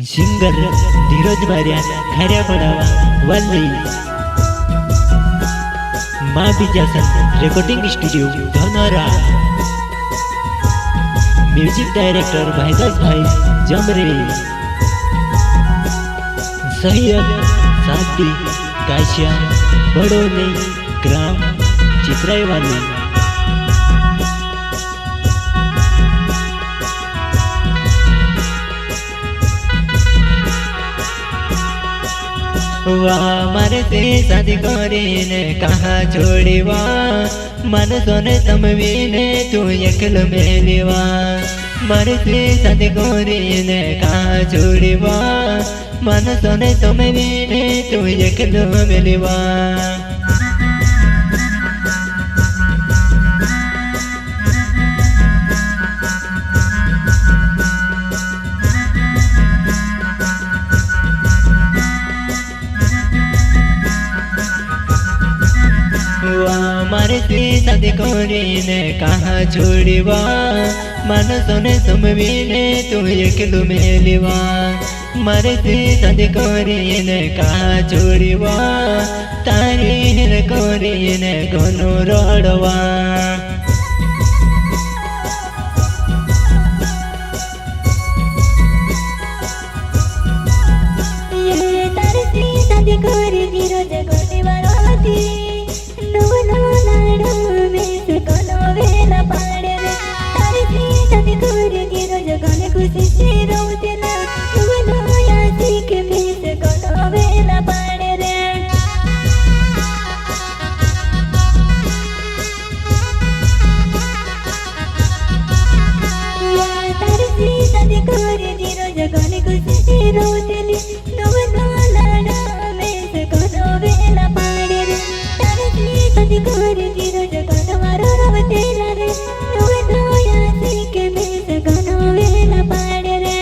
Singer धीरज बारिया खाऱ्या पडावा वाली माँ Bijasan recording studio Dhanora. Music director Bhaidas भाई जमरे। सहयोग साथी काशिया बड़ोले ग्राम चित्राईवाली। वाह मारे से शादी करीने कहाँ छोड़ीवा मन सोने समवीने तू एकल मेलीवा। मारे से शादी करीने कहाँ छोड़ीवा मन सोने समवीने तू एकल मेलीवा। मारे से शादी करीने कहाँ छोड़ीवा मन सोने समवीने तू एकलू मेलीवा। मारे से शादी करीने कहाँ छोड़ीवा तारी हिर करीने घनो रड़वा। ये तारी से शादी करी धीरज गोटी वाली खुशी से रोते ना नया सीख भेस कोनो वेला पाड़े रे। या तारी सी शादी करे धीरज गने खुशी से रोते ली नया भेस कोनो वेला पाड़े रे। तारी सी शादी करे धीरज गने मारो रोते ला रे नया सीख भेस कोनो वेला पाड़े रे।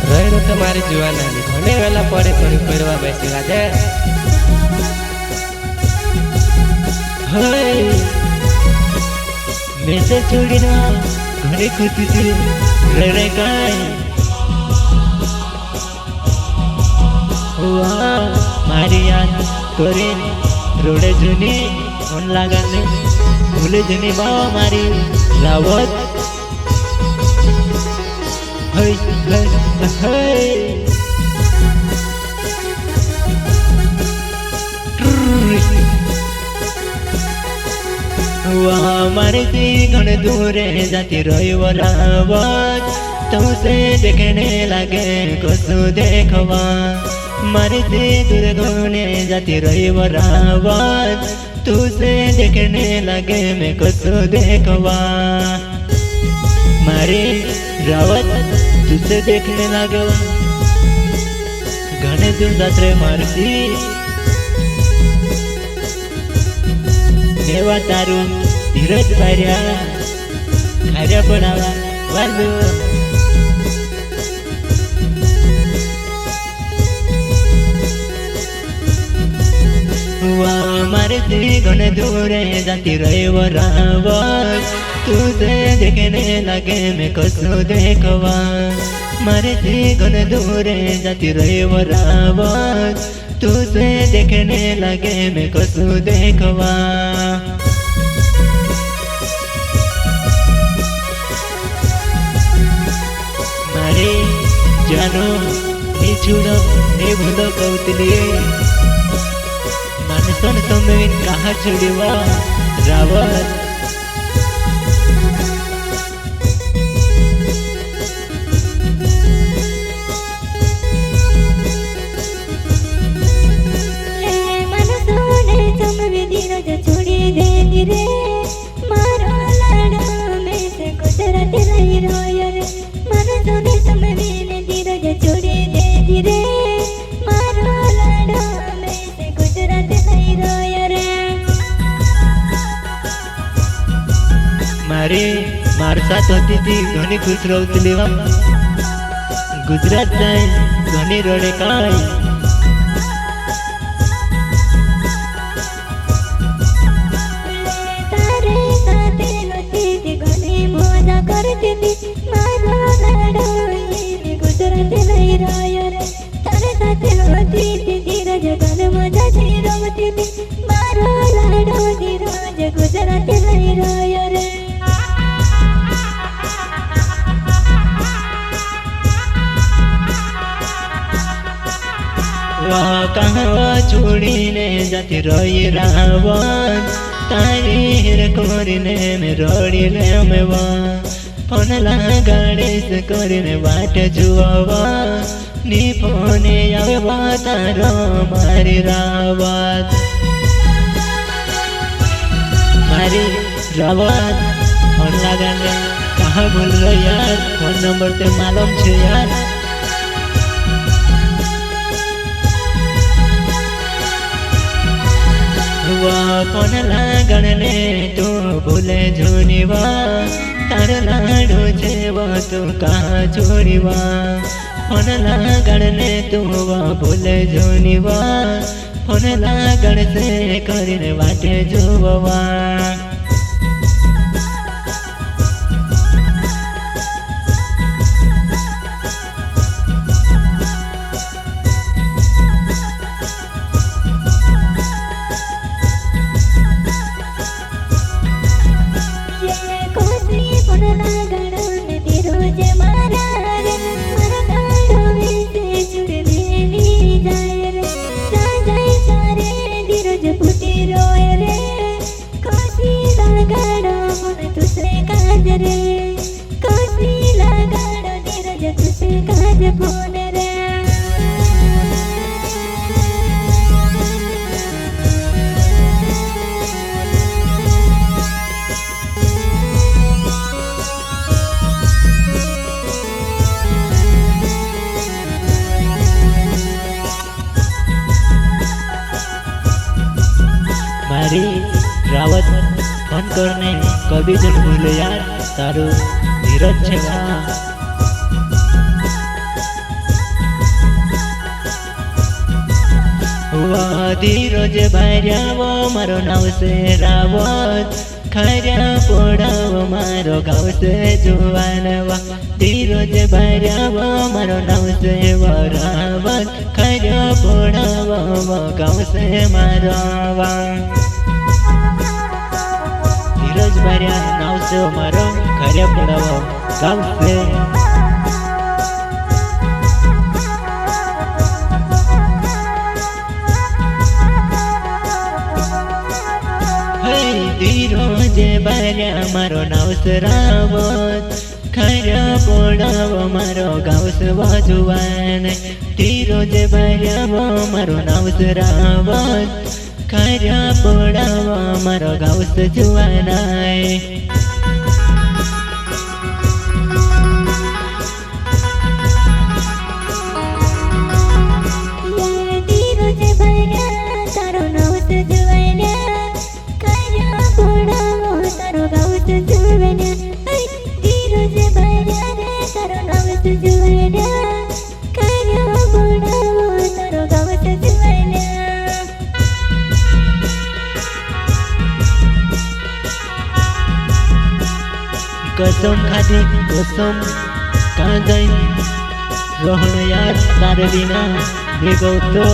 रहे तुम्हारी जुआना घने वेला पड़े पड़ी पेरवा बैसी राजे। हाय मैं से छोड़ी ना घरे खुद से लड़े काय। वाह मारी याद करे रोडे जुनी मन लगाने भूले जुनी बाबा मारी रावत। हाय हाय हाय वहाँ मारे से घण दूर जाती रही रावत तुमसे देखने लगे कसु देखवा। मारे से दूर घूमने जाती रही रावत तुझसे देखने लगे मैं कसु देखवा। मारे रावत तुझसे देखने लगे घने दूर जात्रे मारती देवा तारू धीरज बारिया खाऱ्या पडावा वालू। वाह मारे से घने दूर जाती रही रावत तुझे देखने लगे मैं कसो देखवा। मारे से घने दूर जाती रही रावत तुझे देखने लगे मैं कसो देखवा। मारे जानो नी छुड़ो नी भूलो कौतली मानसन समय कहाँ छोड़ीवा रावत। छोड़ी दे रे मारो लाडो में से गुजरात रही रोयो रे। मारो सोने समवीने धीरज छोड़ी दे रे मारो लाडो में से गुजरात रही रोयो रे। मारे मार साथ होती थी घनी खुश रहती गुजरात जाए घनी रोडे काय। करती थी मारो लाडो રોતેલી મારો લાડો ધીરજ ગુજરાત લઈ રહ્યો રે કહવા છોડીને જતી રહી રાવણ તારી હેર કરીને મેં રડી રેમવા ફોન લગાડીશ કરીને વાટ જોવા ની ફોને આવવા તારો મારી રાવત મારી રાવત ફોન લગાને કહા બોલ રહો યાર ફોન નંબર તે માલુમ છે યાર ફોન લાગણને તું ભૂલે જોનીવા તાર લાડો છે તું કા છોડીવા ફોન લાગણને તું ભૂલે જોનીવા ફોન લાગણ છે કરીને વાટે જોવા મારી રાવત ફોન કરને કભી જન ભૂલો યાર તારું ધીરજ છે ધીરજ ભાર્યાવો મારો નામ છે રાવત ખર્યા પોડાવો મારો ગાવ છે જુવાનવા ધીરજ ભાર્યાવો મારો નામ છે રાવત ખર્યા પોડાવો ગાવ છે મારવા ધીરજ ભાર્યા નામ છે મારો ખર્યા પોડાવો ગાવ છે ધીરજ ભાર્યા મારો નામ છે રાવત ખર્યા પોડાવો મારો ગાવ છે જુવાન ધીરજ ભાર્યાવો મારો નામ છે રાવત ખર્યા પોડાવો મારો ગાવ છે જુવાનાય कसम खाधी कसम कहाँ जाई रहण यार तारे बिना भेगो तो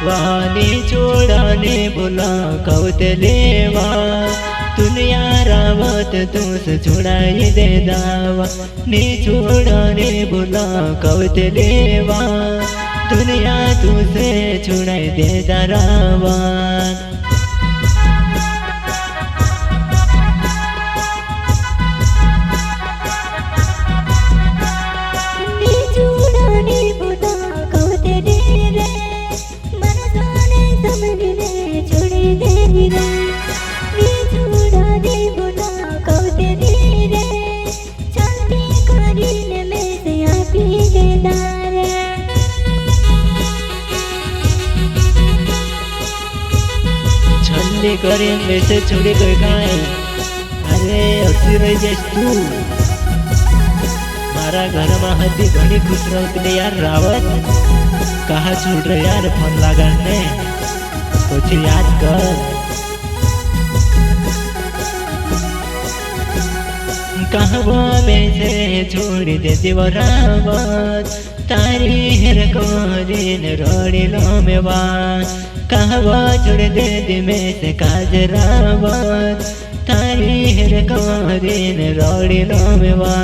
वानी छोड़ाने बोला कवते लेवा दुनिया रावत तुझसे छुड़ाई दे दावा नी छोड़ाने बोला कवते लेवा दुनिया तुझसे छुड़ाई दे दावा छल्ली करीन वैसे छोड़ी कोई खाए अरे हसी रही जैस तू मारा घर में हती घनी खुश रहती यार रावत कहा छोड़ रहे यार फोन लगाने कुछ याद कर कहवा में से छोड़ देती वो रावत तारी हेर कोरिन रोड़ी लो मेवा कहवा छोड़ दे दिमे से काजरावा तारी हेर कोरिन रोड़ी लो मेवा